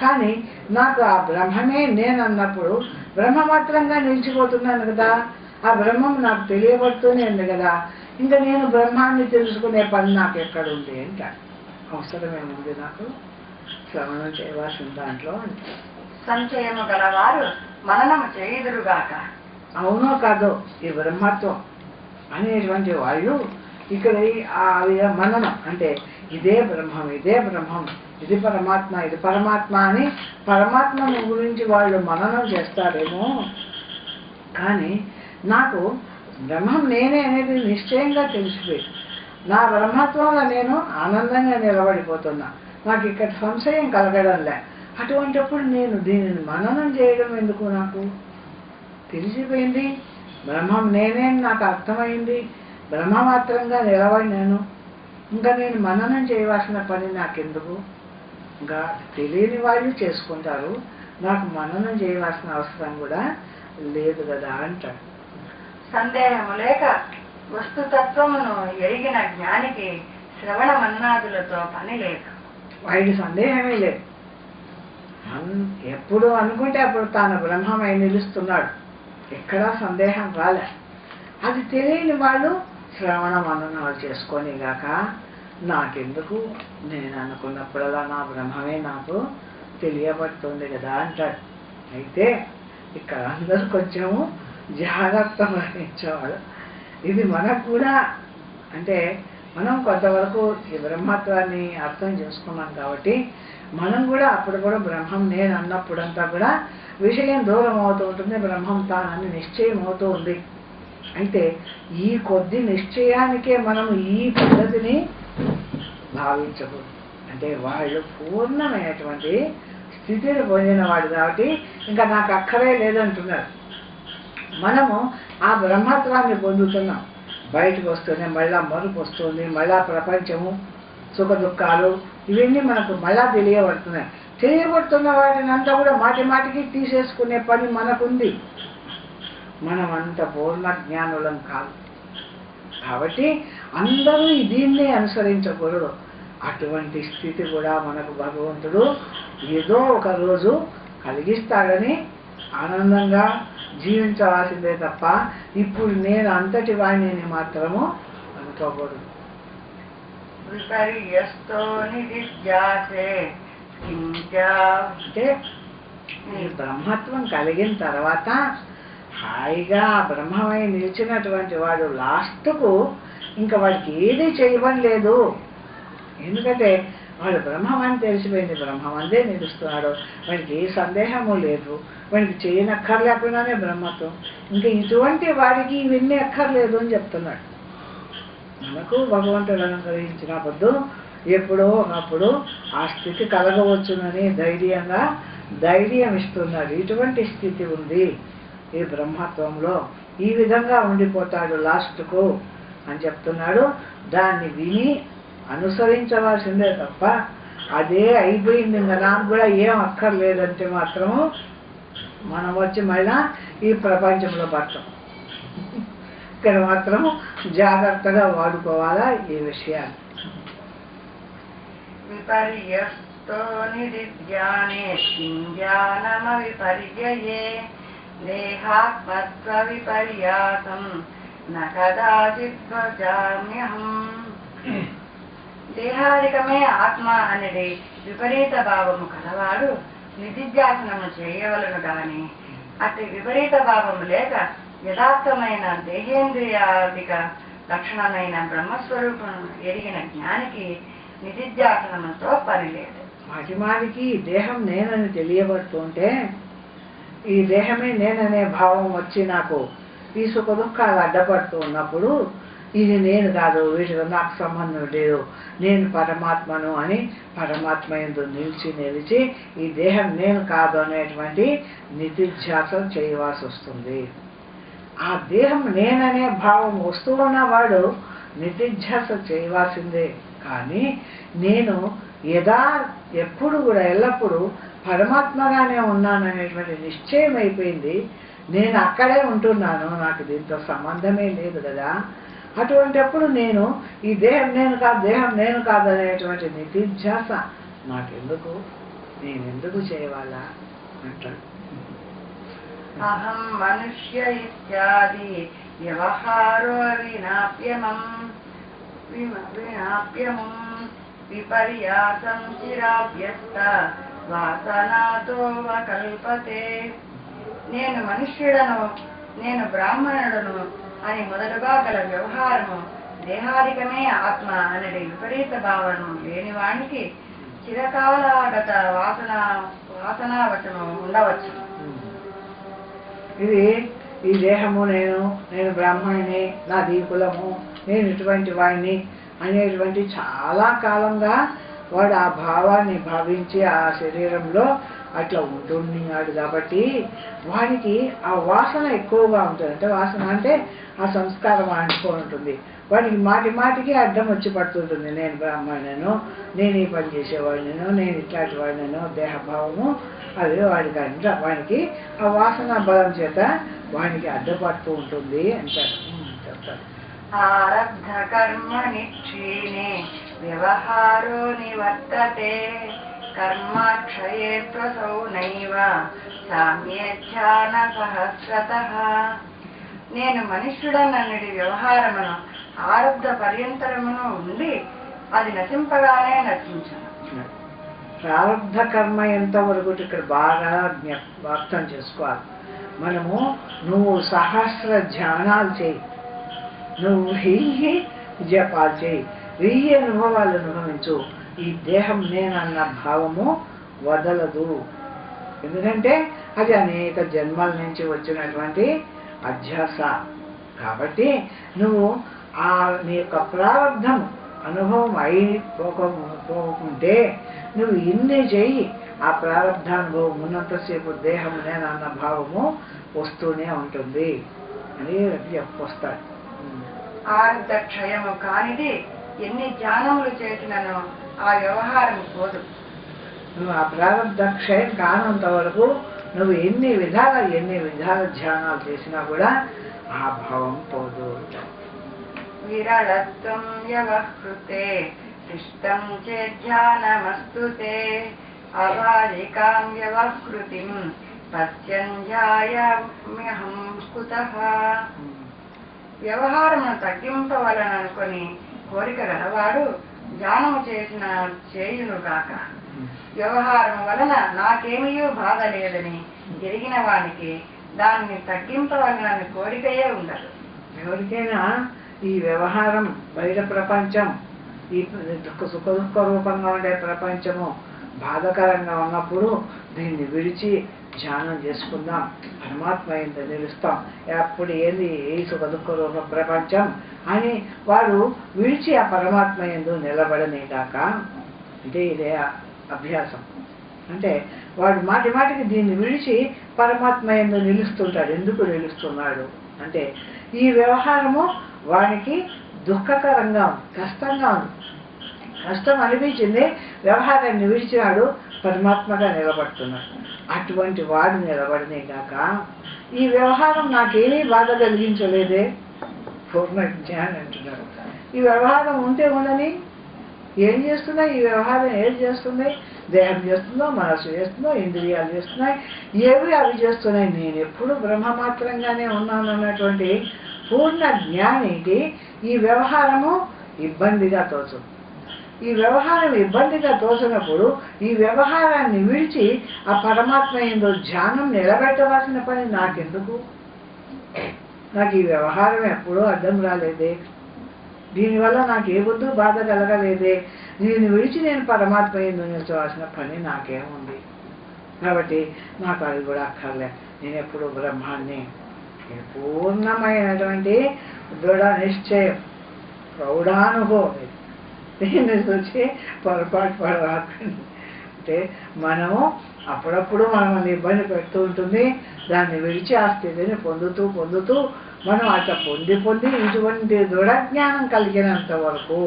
కానీ నాకు ఆ బ్రహ్మమే నేను అన్నప్పుడు బ్రహ్మమాత్రంగా నిలిచిపోతున్నాను కదా. ఆ బ్రహ్మం నాకు తెలియబడుతూనే ఉంది కదా. ఇంకా నేను బ్రహ్మాన్ని తెలుసుకునే పని నాకు ఎక్కడుంది అంటే అవసరమేముంది నాకు శ్రవణం చేయవలసిన దాంట్లో అంటే. సంశయము గలవారు మననము చేయుదురుగాక. అవునో కాదో ఈ బ్రహ్మత్వం అనేటువంటి వాళ్ళు ఇక్కడ మననం అంటే ఇదే బ్రహ్మం, ఇదే బ్రహ్మం, ఇది పరమాత్మ, ఇది పరమాత్మ అని పరమాత్మను గురించి వాళ్ళు మననం చేస్తారేమో. కానీ నాకు బ్రహ్మం నేనే అనేది నిశ్చయంగా తెలిసిపోయింది. నా బ్రహ్మత్వంలో నేను ఆనందంగా నిలబడిపోతున్నా, నాకు ఇక్కడ సంశయం కలగడంలే. అటువంటిప్పుడు నేను దీనిని మననం చేయడం ఎందుకు? నాకు తెలిసిపోయింది బ్రహ్మం నేనే, నాకు అర్థమైంది, బ్రహ్మమాత్రంగా నిలబడినాను. ఇంకా నేను మననం చేయవలసిన పని నాకెందుకు? ఇంకా తెలియని వాళ్ళు చేసుకుంటారు, నాకు మననం చేయవలసిన అవసరం కూడా లేదు కదా అంటాడు. సందేహము లేక వస్తుతత్వమును ఎరిగిన జ్ఞానికి శ్రవణ మన్నాదులతో పని లేదు. వాడి సందేహమే లేదు. ఎప్పుడు అనుకుంటే అప్పుడు తాను బ్రహ్మమై నిలుస్తున్నాడు, ఎక్కడా సందేహం రాలే. అది తెలియని వాళ్ళు శ్రవణ మననాలు చేసుకొని గాక నాకెందుకు, నేను అనుకున్నప్పుడల్లా నా బ్రహ్మమే నాకు తెలియబడుతుంది కదా అంటాడు. అయితే ఇక్కడ అందరూ కొంచెము జాగ్రత్త వహించేవాడు. ఇది మనకు కూడా అంటే మనం కొంతవరకు ఈ బ్రహ్మత్వాన్ని అర్థం చేసుకున్నాం కాబట్టి మనం కూడా అప్పుడు కూడా బ్రహ్మం నేను అన్నప్పుడంతా కూడా విషయం దూరం అవుతూ ఉంటుంది, బ్రహ్మం తానని నిశ్చయం అవుతూ ఉంది. అయితే ఈ కొద్ది నిశ్చయానికే మనం ఈ పద్ధతిని భావించకూడదు. అంటే వాళ్ళు పూర్ణమైనటువంటి స్థితిని పొందినవాడు కాబట్టి ఇంకా నాకు అక్కరే లేదంటున్నారు. మనము ఆ బ్రహ్మత్వాన్ని పొందుతున్నాం, బయటకు వస్తూనే మళ్ళా మరుపు వస్తుంది, మళ్ళా ప్రపంచము సుఖ దుఃఖాలు ఇవన్నీ మనకు మళ్ళా తెలియబడుతున్నాయి. తెలియబడుతున్న వాటిని అంతా కూడా మాటి మాటికి తీసేసుకునే పని మనకుంది. మనం అంత పూర్ణ జ్ఞానులం కాదు కాబట్టి అందరూ దీన్నే అనుసరించకూడదు. అటువంటి స్థితి కూడా మనకు భగవంతుడు ఏదో ఒక రోజు కలిగిస్తాడని ఆనందంగా జీవించవలసిందే తప్ప ఇప్పుడు నేను అంతటి వాణిని మాత్రము అనుకోకూడదు. అంటే ఈ బ్రహ్మత్వం కలిగిన తర్వాత హాయిగా బ్రహ్మమై నిలిచినటువంటి వాడు లాస్ట్కు ఇంకా వాడికి ఏది చేయడం లేదు. ఎందుకంటే వాడు బ్రహ్మం అని తెలిసిపోయింది, బ్రహ్మం అందే నిలుస్తున్నాడు, వాడికి ఏ సందేహము లేదు, వాడికి చేయనక్కర్లేకుండానే బ్రహ్మత్వం. ఇంకా ఇటువంటి వాడికి ఇవన్నీ అక్కర్లేదు అని చెప్తున్నాడు. మనకు భగవంతుడు అనుగ్రహించిన పొద్దు ఎప్పుడో ఒకప్పుడు ఆ స్థితి కలగవచ్చునని ధైర్యం ఇస్తున్నాడు. ఇటువంటి స్థితి ఉంది ఈ బ్రహ్మత్వంలో, ఈ విధంగా ఉండిపోతాడు లాస్ట్కు అని చెప్తున్నాడు. దాన్ని విని అనుసరించవలసిందే తప్ప అదే అయిపోయింది ఇంకా నాకు కూడా ఏం అక్కర్లేదంటే మాత్రము మనం వచ్చి మళ్ళా ఈ ప్రపంచంలో పడతాం. ఇక్కడ మాత్రము జాగ్రత్తగా వాడుకోవాలా ఈ విషయాన్ని. విపర్యస్తో నిధిధ్యానే జ్ఞానమ విపర్యయే దేహాత్మత్వ విపర్యాసం న కదాచిత్ భజామ్యహం. దేహాదికమే ఆత్మ అనేది విపరీత భావము కలవాడు నిధిధ్యాసనము చేయవలను గాని అతి విపరీత భావము లేక యథార్థమైన దేహేంద్రియాదిక లక్షణమైన బ్రహ్మస్వరూపం ఎరిగిన జ్ఞానికి నిధిధ్యాసనముతో పని లేదు. మాటిమాటికి దేహం నేనని తెలియబడుతుంటే ఈ దేహమే నేననే భావం వచ్చి నాకు ఈ సుఖ దుఃఖాలు అడ్డపడుతూ ఉన్నప్పుడు ఇది నేను కాదు, వీటితో నాకు సంబంధం లేదు, నేను పరమాత్మను అని పరమాత్మ యందు నిలిచి ఈ దేహం నేను కాదు అనేటువంటి నిధిధ్యాస చేయవలసి వస్తుంది. ఆ దేహం నేననే భావం వస్తూ ఉన్నవాడు నిధిధ్యాస చేయవలసిందే. కానీ నేను ఎప్పుడు కూడా ఎల్లప్పుడూ పరమాత్మగానే ఉన్నాననేటువంటి నిశ్చయం అయిపోయింది. నేను అక్కడే ఉంటున్నాను, నాకు దీంతో సంబంధమే లేదు కదా. అటువంటిప్పుడు నేను ఈ దేహం నేను కాదు అనేటువంటి నిధిధ్యాస నాకెందుకు, నేనెందుకు చేయవాలా అంటాడు. అహం మనుష్య ఇత్యాది వ్యవహారో వినాప్యమం విపర్యాసం చిరాభ్యస్త వాసనాతో కల్పతే. నేను మనుష్యుడను, నేను బ్రాహ్మణుడను, అని మొదలుగా గల వ్యవహారము దేహాదికమే ఆత్మ అనేది విపరీత భావన లేనివానికి చిరకాలాగత వాసనావచనం ఉండవచ్చు. ఇది ఈ దేహము నేను బ్రాహ్మణిని, నాది కులము, నేను ఇటువంటి వాడిని అనేటువంటి చాలా కాలంగా వాడు ఆ భావాన్ని భావించి ఆ శరీరంలో అట్లా ఉంటున్నాడు కాబట్టి వాడికి ఆ వాసన ఎక్కువగా ఉంటుంది. అంటే వాసన అంటే ఆ సంస్కారం అంటుకొని ఉంటుంది. వాడికి మాటి మాటికి అడ్డం వచ్చి పడుతుంటుంది. నేను బ్రాహ్మణులను, నేను ఈ పని చేసేవాడినను, నేను ఇట్లాంటి వాడినను, దేహభావము అది వాడికి ఆ వాసన బలం చేత వాడికి అడ్డపడుతూ ఉంటుంది అంటారు. చెప్తారు. ఆరబ్ధ కర్మ నిక్షీణే వ్యవహారో నివర్తతే కర్మాక్షయే త్వసౌ నైవ సామ్యేధ్యాన సహస్రతః. నేను మనుష్యుడనన్నడి వ్యవహారమును ఆరబ్ధ పర్యంతరమును ఉండి అది నశింపగానే నశించను. ప్రారంధ కర్మ ఎంతవరకు ఇక్కడ బాగా అర్థం చేసుకోవాలి. మనము నువ్వు సహస్ర ధ్యానాలు చేయి, నువ్వు 1000 జపాలు చేయి, 1000 అనుభవాలు అనుభవించు, ఈ దేహం నేనన్న భావము వదలదు. ఎందుకంటే అది అనేక జన్మల నుంచి వచ్చినటువంటి అధ్యాస. కాబట్టి నువ్వు నీ యొక్క ప్రారంధం అనుభవం అయిపోకుంటే నువ్వు ఇన్ని చెయ్యి, ఆ ప్రారంధానుభవం ఉన్నంతసేపు దేహం నేనన్న భావము వస్తూనే ఉంటుంది అని చెప్పొస్తాడు. ఆరబ్ధ క్షయము కానిది ఎన్ని ధ్యానములు చేసినను ఆ వ్యవహారం పోదు. నువ్వు ఆ ప్రారంధ క్షయం కానంత వరకు నువ్వు ఎన్ని విధాల ధ్యానాలు చేసినా కూడా ఆ భావం పోదు. విరళత్వం వ్యవహృతే శిష్టం చేధ్యానమస్తుతే అబాలికాం వ్యవహృతిం పశ్యంజాయమ్యహం కుతః. వ్యవహారమును తగ్గింపవలననుకొని కోరిక గలవాడు ధ్యానము చేయునుగాక. వ్యవహారం వలన నాకేమీయూ బాధ లేదని ఎరిగిన వానికి దాన్ని తగ్గింపవలనని కోరికయే ఉండదు. ఎవరికైనా ఈ వ్యవహారం బయట ప్రపంచం, ఈ సుఖ దుఃఖ రూపంగా ఉండే ప్రపంచము బాధకరంగా ఉన్నప్పుడు దీన్ని విడిచి ధ్యానం చేసుకుందాం, పరమాత్మ ఏందో నిలుస్తాం, అప్పుడు ఏంది ఏ సుఖ దుఃఖ రూప ప్రపంచం అని వాడు విడిచి ఆ పరమాత్మ ఎందు నిలబడనేగాక. అంటే ఇదే అభ్యాసం. అంటే వాడు మాటి మాటికి దీన్ని విడిచి పరమాత్మ ఎందు నిలుస్తుంటాడు. ఎందుకు నిలుస్తున్నాడు అంటే ఈ వ్యవహారము వానికి దుఃఖకరంగా ఉంది, కష్టంగా ఉంది. కష్టం అనిపించింది, వ్యవహారాన్ని విడిచినాడు, పరమాత్మగా నిలబడుతున్నాడు. అటువంటి వాడు నిలబడినే కాక ఈ వ్యవహారం నాకేమీ బాధ కలిగించలేదే పూర్ణ జ్ఞానం అంటున్నాడు. ఈ వ్యవహారం ఉంటే ఉండని, ఏం చేస్తున్నాయి ఈ వ్యవహారం? ఏది చేస్తుంది? దేహం చేస్తుందో, మనసు చేస్తుందో, ఇంద్రియాలు చేస్తున్నాయి, ఏవి అవి చేస్తున్నాయి. నేను ఎప్పుడు బ్రహ్మమాత్రంగానే ఉన్నాను అన్నటువంటి పూర్ణ జ్ఞానికి ఈ వ్యవహారము ఇబ్బందిగా తోచదు. ఈ వ్యవహారం ఇబ్బందిగా తోచినప్పుడు ఈ వ్యవహారాన్ని విడిచి ఆ పరమాత్మ ఏందో ధ్యానం నిలబెట్టవలసిన పని నాకెందుకు? నాకు ఈ వ్యవహారం ఎప్పుడూ అడ్డం రాలేదే, దీనివల్ల నాకు ఏ బుద్ధు బాధ కలగలేదే, దీన్ని విడిచి నేను పరమాత్మ ఏందో నిల్చవలసిన పని నాకేముంది? కాబట్టి నాకు అది కూడా అక్కర్లే, నేను ఎప్పుడు బ్రహ్మాన్ని. పూర్ణమైనటువంటి దృఢ నిశ్చయం, ప్రౌఢానుభవం. దీన్ని చూసి పొరపాటు పడవాకండి. అంటే మనము అప్పుడప్పుడు మనల్ని ఇబ్బంది పెడుతూ ఉంటుంది, దాన్ని విడిచి ఆ స్థితిని పొందుతూ మనం అట్లా పొంది ఇటువంటి దృఢజ్ఞానం కలిగినంత వరకు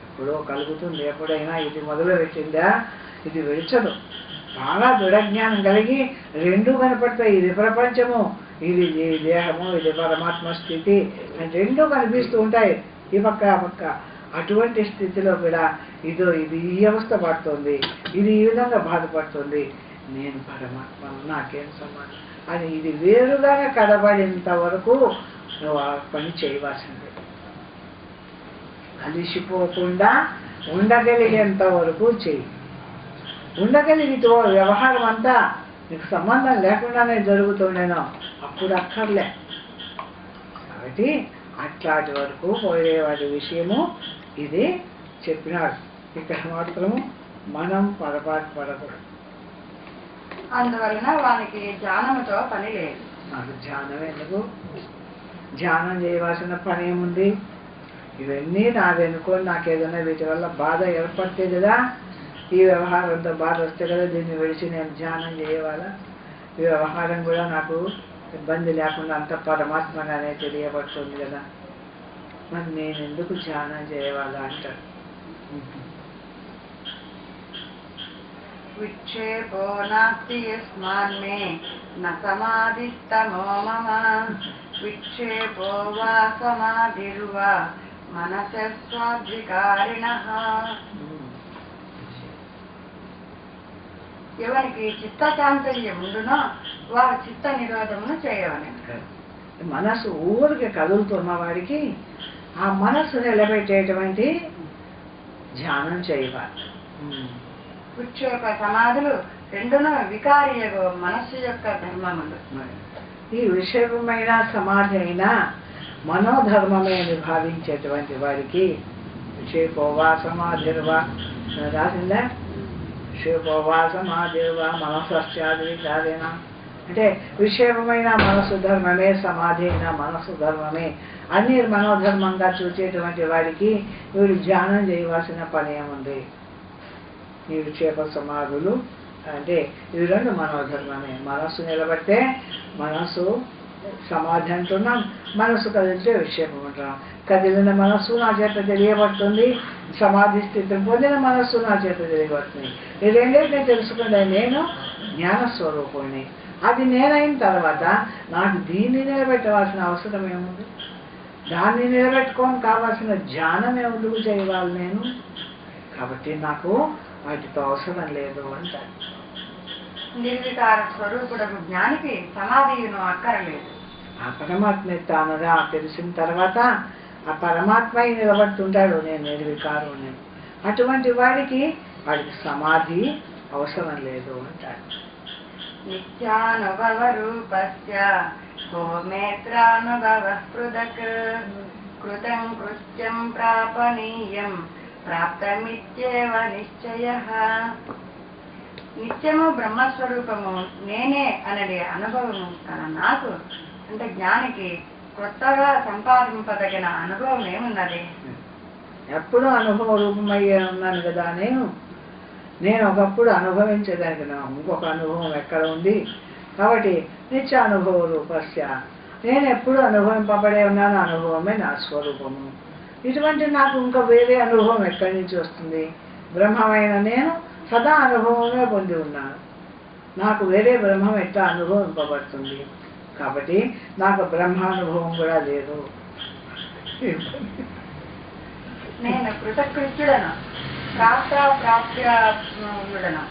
ఎప్పుడో కలుగుతుంది. ఎప్పుడైనా ఇది మొదలు పెట్టిందా ఇది విడిచదు. బాగా దృఢజ్ఞానం కలిగి రెండూ కనపడతాయి. ఇది ప్రపంచము, ఇది దేహము, ఇది పరమాత్మ స్థితి అని రెండూ కనిపిస్తూ ఉంటాయి, ఈ పక్క ఆ పక్క. అటువంటి స్థితిలో కూడా ఇది ఈ అవస్థ పడుతుంది, ఇది ఈ విధంగా బాధపడుతుంది, నేను పరమాత్మను, నాకేం సంబంధం అని ఇది వేరుగానే కనబడేంత వరకు నువ్వు ఆ పని చేయవలసిందే. కలిసిపోకుండా ఉండగలిగేంత వరకు చెయ్యి. ఉండగలిగితే వ్యవహారం అంతా నీకు సంబంధం లేకుండానే జరుగుతుండేనో అప్పుడు అక్కర్లే. కాబట్టి అట్లాంటి వరకు పోయేవాడి విషయము ఇది చెప్పినాడు. ఇక్కడ మాత్రము మనం పొరపాటు పడకూడదు. అందువలన వానికి ధ్యానముతో పని లేదు. నాకు ధ్యానం ఎందుకు? ధ్యానం చేయవలసిన పని ఏముంది? ఇవన్నీ నాదనుకోని నాకు ఏదైనా వీటి వల్ల బాధ ఏర్పడితే కదా, ఈ వ్యవహారంతో బాధ వస్తే కదా దీన్ని విడిచి నేను ధ్యానం చేయవాలా? ఈ వ్యవహారం కూడా నాకు ఇబ్బంది లేకుండా అంత పరమాత్మగానే తెలియబడుతుంది కదా, మరి నేను ఎందుకు ధ్యానం చేయవాలా అంటారు. విక్షేపో నాస్తి యస్మాన్మే న సమాధిస్తమో మమ విక్షేపో వా సమాధిర్వా మనసస్వాధికారిణః. ఎవరికి చిత్తచాంతల్యం ఉండునో వారు చిత్త నిరోధమును చేయవని. మనసు ఊరికి కదులుతున్న వాడికి ఆ మనస్సు నిలబెట్టేటువంటి ధ్యానం చేయవాలి. విక్షేప సమాధులు రెండును వికారియగు మనస్సు యొక్క ధర్మములు. ఈ విషయమైన సమాధి అయినా మనోధర్మమే అని భావించేటువంటి వాడికి విషయపోవా సమాధిర్వా రాసిందా? విషయపోవా సమాధిర్వా మనస్సాది విచారేనా అంటే విషయమైన మనసు ధర్మమే, సమాధి అయినా మనసు ధర్మమే అన్ని మనోధర్మంగా చూసేటువంటి వాడికి వీడు ధ్యానం చేయవలసిన పని ఏముంది? ఈ విక్షేప సమాధులు అంటే ఇవి రెండు మనోధర్మమే. మనస్సు నిలబడితే మనస్సు సమాధి అంటున్నాం, మనస్సు కదిలితే విక్షేపం అంటున్నాం. కదిలిన మనస్సు నా చేత తెలియబడుతుంది, సమాధి స్థితిని పొందిన మనస్సు నా చేత తెలియబడుతుంది. ఈ రెండింటినీ తెలుసుకుంటే నేను జ్ఞానస్వరూపుణ్ణి. అది నేనైన తర్వాత నాకు దీన్ని నిలబెట్టవలసిన అవసరం ఏముంది? దాన్ని నిలబెట్టుకొని కావాల్సిన ధ్యానం ఎందుకు చేయాలి నేను? కాబట్టి నాకు వాటితో అవసరం లేదు అంటారు. నిర్వికార స్వరూపుడకు జ్ఞానికి సమాధియును అక్కరలేదు. ఆ పరమాత్మ తానుగా తెలిసిన తర్వాత ఆ పరమాత్మ నిలబడుతుంటాడు, నేను నిర్వికారుని. అటువంటి వాడికి సమాధి అవసరం లేదు అంటాడు. నిత్యానుభవ రూపస్య గోమేత్రానుభవ పృథక్ కృతం కృత్యం ప్రాపనీయం ప్రాప్తమిత్యేవ నిశ్చయః. నిత్యము బ్రహ్మస్వరూపము నేనే అనేది అనుభవము నాకు అంటే జ్ఞానికి కొత్తగా సంపాదింపదగిన అనుభవం ఏమున్నది? ఎప్పుడు అనుభవ రూపమయ్యే ఉన్నాను కదా నేను ఒకప్పుడు అనుభవించేదానికి ఇంకొక అనుభవం ఎక్కడ ఉంది? కాబట్టి నిత్య అనుభవ రూపస్య నేను ఎప్పుడు అనుభవింపబడే ఉన్నాను, అనుభవమే నా స్వరూపము. ఇటువంటి నాకు ఇంకా వేరే అనుభవం ఎక్కడి నుంచి వస్తుంది? బ్రహ్మమైన నేను సదా అనుభవమే పొంది ఉన్నాను, నాకు వేరే బ్రహ్మం ఎట్లా అనుభవింపబడుతుంది? కాబట్టి నాకు బ్రహ్మానుభవం కూడా లేదు. నేను కృతకృత్యుడను ప్రాప్త్యుడను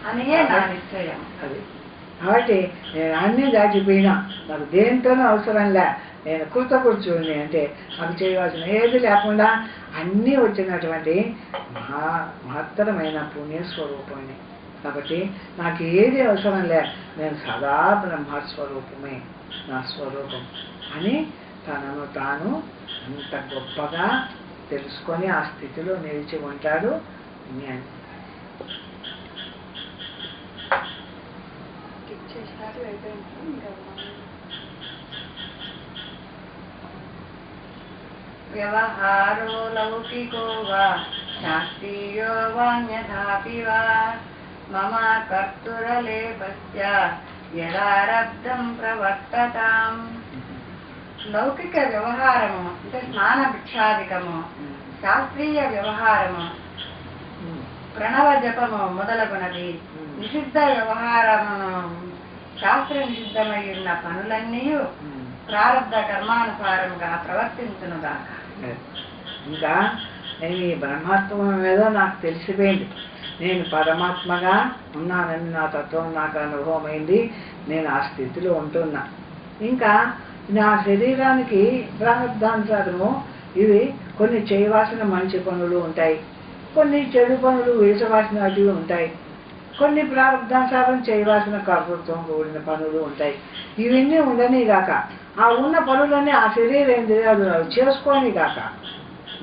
అనియే నా నిశ్చయం. అది కాబట్టి నేను అన్నీ దాటిపోయినా నాకు దేంతోనూ అవసరం లే, నేను కృతకృత్యుడిని అంటే నాకు చేయవలసిన ఏది లేకుండా అన్నీ వచ్చినటువంటి మహత్తరమైన పుణ్యస్వరూపాన్ని. కాబట్టి నాకు ఏది అవసరం లే, నేను సదా బ్రహ్మస్వరూపమే నా స్వరూపం అని తనను తాను అంత గొప్పగా తెలుసుకొని ఆ స్థితిలో నిలిచి ఉంటాడు జ్ఞాని. వ్యవహారో లౌకికో వా శాస్త్రీయో వాన్యథాపి వా మమ కర్తురలేపస్య యదారబ్ధం ప్రవర్తతాం. లౌకిక వ్యవహారము అంటే స్నాన భిక్షాధికము, శాస్త్రీయ వ్యవహారము ప్రణవ జపము మొదలగునది, నిషిద్ధ వ్యవహారమును శాస్త్ర నిషిద్ధమై ఉన్న పనులన్నీ ప్రారబ్ధ కర్మానుసారంగా ప్రవర్తించునుగా. ఇంకా నేను ఈ బ్రహ్మత్వం ఏదో నాకు తెలిసిపోయింది, నేను పరమాత్మగా ఉన్నానని నా తత్వం నాకు అనుభవమైంది, నేను ఆ స్థితిలో ఉంటున్నా. ఇంకా నా శరీరానికి ప్రారంధానుసారము ఇవి కొన్ని చేయవలసిన మంచి పనులు ఉంటాయి, కొన్ని చెడు పనులు వేసవలసినవి ఉంటాయి, కొన్ని ప్రారంధానుసారం చేయవలసిన కర్తృత్వం కూడిన పనులు ఉంటాయి. ఇవన్నీ ఉండనిగాక ఆ ఉన్న పనులన్నీ ఆ శరీరేంద్రియాలు అవి చేసుకొని కాక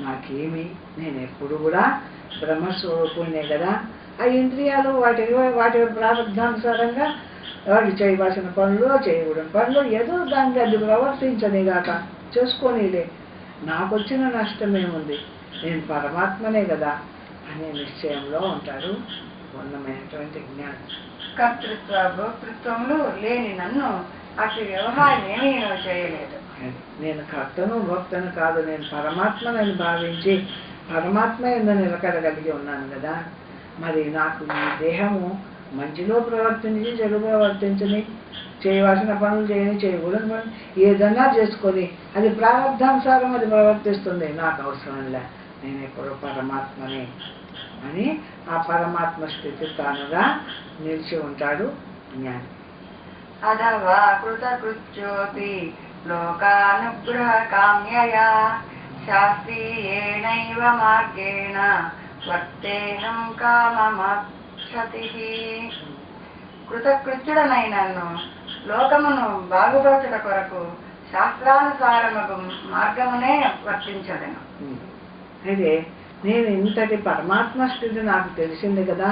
నాకేమి, నేను ఎప్పుడు కూడా బ్రహ్మస్వరూపుణ్ణే కదా. ఆ ఇంద్రియాలు వాటి ప్రారంభానుసారంగా వాటి చేయవలసిన పనులు చేయకూడని పనులు ఏదో దానికి అది ప్రవర్తించని గాక చేసుకొనిలే, నాకు వచ్చిన నష్టమేముంది, నేను పరమాత్మనే కదా అనే నిశ్చయంలో ఉంటాడు ఉన్నమైనటువంటి జ్ఞానం. కర్తృత్వ భోక్తృత్వములు లేని నన్ను అటు వ్యవహారం ఏమీ చేయలేదు. నేను కర్తను భోక్తను కాదు, నేను పరమాత్మనని భావించి పరమాత్మ ఎందు నిలకడగలిగి ఉన్నాను కదా. మరి నాకు ఈ దేహము మంచిలో ప్రవర్తించి చెడు ప్రవర్తించని, చేయవలసిన పనులు చేయని, చేయకూడని పనులు ఏదన్నా చేసుకొని అది ప్రారంభానుసారం అది ప్రవర్తిస్తుంది, నాకు అవసరంలే, నేను ఎప్పుడు పరమాత్మనే అని ఆ పరమాత్మ స్థితి తానుగా నిలిచి ఉంటాడు జ్ఞాని. అథవా కృతకృత్యోపి లోకానుగ్రహ కామ్యయా శాస్త్రీయేణైవ మార్గేణ వర్తేహం కామమక్షతి. కృతకృత్యుడనైనను లోకమును బాగుపరచుట కొరకు శాస్త్రానుసారము మార్గమునే వర్తించదను. అయితే నేను ఇంతటి పరమాత్మ స్థితి నాకు తెలిసింది కదా,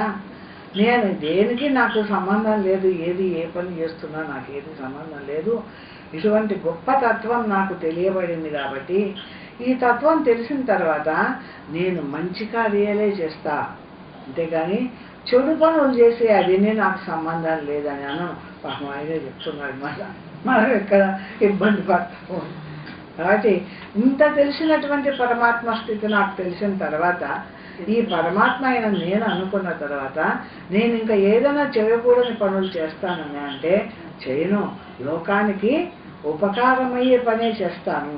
నేను దేనికి నాకు సంబంధం లేదు, ఏది ఏ పని చేస్తున్నా నాకు ఏది సంబంధం లేదు, ఇటువంటి గొప్ప తత్వం నాకు తెలియబడింది కాబట్టి ఈ తత్వం తెలిసిన తర్వాత నేను మంచి కార్యాలే చేస్తా, అంతేగాని చెడు పనులు చేసి అవన్నీ నాకు సంబంధం లేదని అను. పాపం ఆయనే చెప్తున్నాడు, మనం ఎక్కడ ఇబ్బంది పడతాము. కాబట్టి ఇంత తెలిసినటువంటి పరమాత్మ స్థితి నాకు తెలిసిన తర్వాత ఈ పరమాత్మ అయిన నేను అనుకున్న తర్వాత నేను ఇంకా ఏదైనా చేయకూడని పనులు చేస్తానని అంటే చేయను, లోకానికి ఉపకారమయ్యే పనే చేస్తాను,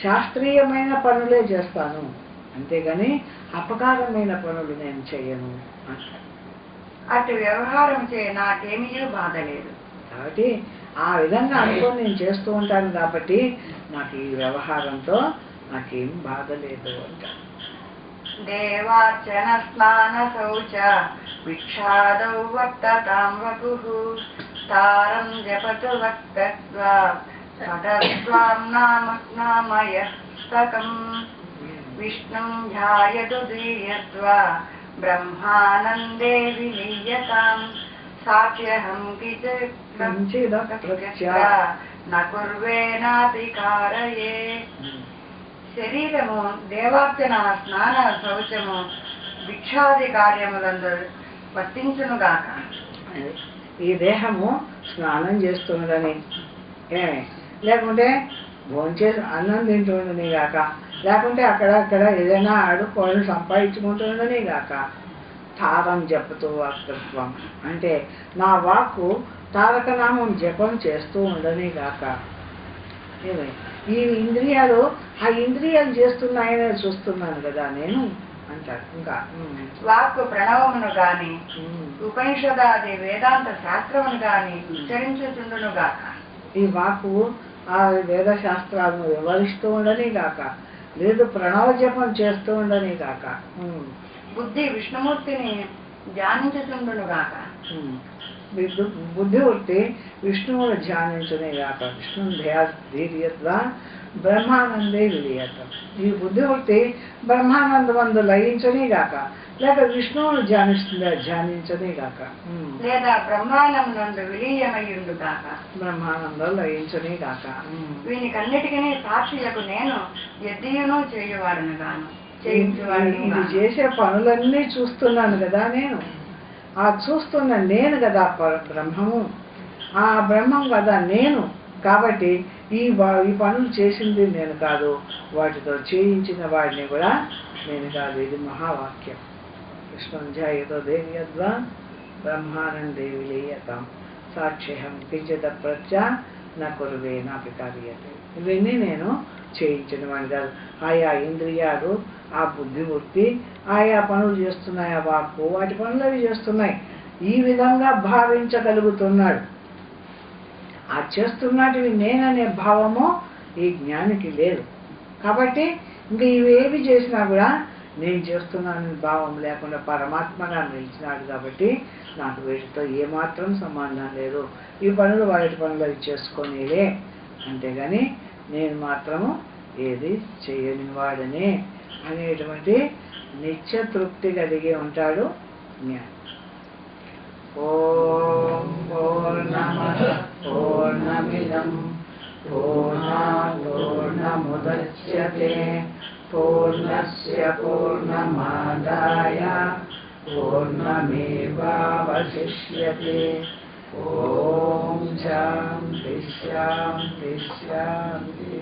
శాస్త్రీయమైన పనులే చేస్తాను, అంతేగాని అపకారమైన పనులు నేను చేయను అంటాడు. అటు వ్యవహారం నాకేమీ బాధ లేదు. కాబట్టి ఆ విధంగా అనుకొని నేను చేస్తూ ఉంటాను కాబట్టి నాకు ఈ వ్యవహారంతో నాకేం బాధ లేదు అంటాడు. దేవార్చన స్నాన శౌచ విక్షాదౌ వర్తతాం వపుః తారం జపతు వక్తత్వా పఠస్వాం నామయస్తకం విష్ణుం ధ్యాయతు ధీయత్వా బ్రహ్మానందే విలీయతాం సాక్ష్యహం నకుర్వేనాపి కారయే. శరీరము దేవార్చన స్నాన శౌచము భిక్షాది కార్యములందు వర్తించునుగాక. ఈ దేహము స్నానం చేస్తుండని, లేకుంటే భోంచేసి అన్నం తింటుండని గాక, లేకుంటే అక్కడక్కడ ఏదైనా ఆడుకోవడం సంపాదించుకుంటుండని గాక, తారం జపతో వాక్తత్వం అంటే నా వాక్కు తారకనామం జపం చేస్తూ ఉండని గాక. ఈ ఇంద్రియాలు ఆ ఇంద్రియాలు చేస్తున్నాయని చూస్తున్నాను కదా నేను అంటాడు. ఇంకా వాక్కు ప్రణవమును గాని ఉపనిషదాది వేదాంత శాస్త్రమును గాని ఉచ్చరించుచుండును గాక. ఈ వాక్కు ఆ వేద శాస్త్రాలను వివరిస్తూ ఉండని గాక, లేదు ప్రణవ జపం చేస్తూ ఉండని గాక. బుద్ధి విష్ణుమూర్తిని ధ్యానించుచుండును గాక. బుద్ధి వృత్తి విష్ణువును ధ్యానించునే గాక. విష్ణు ధీర్యత్వ బ్రహ్మానందే విలీయతం. ఈ బుద్ధి వృత్తి బ్రహ్మానందమందు లయించనే గాక, లేక విష్ణువును ధ్యానించనే గాక, లేదా బ్రహ్మానందందు విలీయమయ్యుండు గాక. బ్రహ్మానందం లయించనే గాక. వీనికన్నిటికీ సాక్షులకు నేను ఎద్దియును చేయువాడును గాను. ఇది చేసే పనులన్నీ చూస్తున్నాను కదా నేను, ఆ చూస్తున్న నేను కదా బ్రహ్మము, ఆ బ్రహ్మం కదా నేను. కాబట్టి ఈ పనులు చేసింది నేను కాదు, వాటితో చేయించిన వాడిని కూడా నేను కాదు. ఇది మహావాక్యం. కృష్ణంధ్యాయతో దేవ్యద్వా బ్రహ్మానందే విలీయతాం సాక్ష్యం కించిత ప్రత్యా నా కొరువే నాపి కార్యతే. ఇవన్నీ నేను చేయించిన వాడిని కాదు. ఆయా ఇంద్రియాలు, ఆ బుద్ధి వృత్తి ఆయా పనులు చేస్తున్నాయి, ఆ వాక్కు వాటి పనులు అవి చేస్తున్నాయి. ఈ విధంగా భావించగలుగుతున్నాడు. ఆ చేస్తున్నటివి నేననే భావము ఈ జ్ఞానికి లేదు. కాబట్టి ఇంక ఇవేవి చేసినా కూడా నేను చేస్తున్నానని భావం లేకుండా పరమాత్మగా నిలిచినాడు కాబట్టి నాకు వీటితో ఏమాత్రం సంబంధం లేదు. ఈ పనులు వాటి పనులు అవి చేసుకొనిలే అంతేగాని నేను మాత్రము ఏది చేయని వాడనే అనేటువంటి నిత్య తృప్తి కలిగి ఉంటాడు జ్ఞాని. ఓం పూర్ణమద పూర్ణమిదం పూర్ణాత్ పూర్ణముదచ్యతే పూర్ణస్య పూర్ణమాదాయ పూర్ణమేవావశిష్యతే. ఓం శాంతి శాంతి శాంతి.